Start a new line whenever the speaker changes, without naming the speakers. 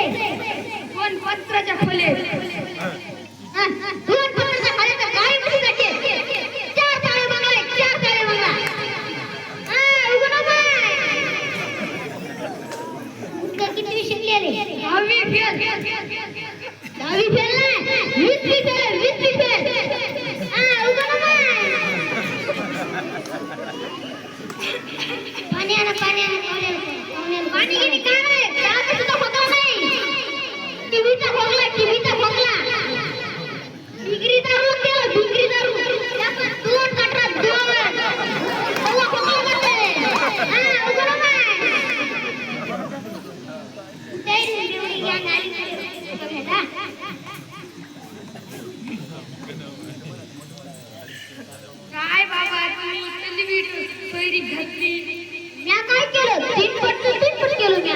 दोन पत्राच्या खोले दोन पत्राच्या खोल्याचा काय म्हणते चार ताळे बंगला चार ताळे बंगला उगो ना बाय किती शिकलेले 10वी फेल नाही 20 फेल 20 फेल उगो ना बाय पाण्याने पाणी गेली काय रे त्यात सुद्धा होता नाही टीव्हीचा भोगला डिग्री दारू केला डिग्री दारू त्यात दोन गटरात दोन मला भोगला करते उगो ना बाय तेरी देवरी गँग आली बेटा काय बाबा तुम्ही इतली व्हिडिओ सोयरी घातली म्या काय केलं तीन पट केलं म्या